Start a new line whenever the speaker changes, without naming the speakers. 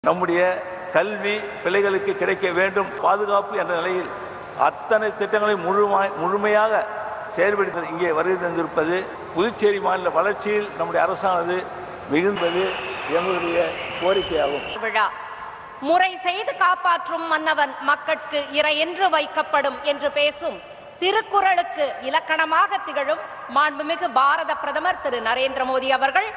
நம்முடைய கல்வி பிள்ளைகளுக்கு கிடைக்க வேண்டும், பாதுகாப்பு என்ற நிலையில் அத்தனை திட்டங்களை முழுமையாக செயல்படுத்த இங்கே வருகை தந்திருப்பது புதுச்சேரி மாநில வளர்ச்சியில் நம்முடைய அரசானது மிகுந்தது எங்களுடைய கோரிக்கையாகும்.
விழா முறை செய்து காப்பாற்றும் மன்னவன் மக்கட்கு இறை என்று வைக்கப்படும் என்று பேசும் திருக்குறளுக்கு இலக்கணமாக திகழும் மாண்புமிகு பாரத பிரதமர் திரு நரேந்திர மோடி அவர்கள்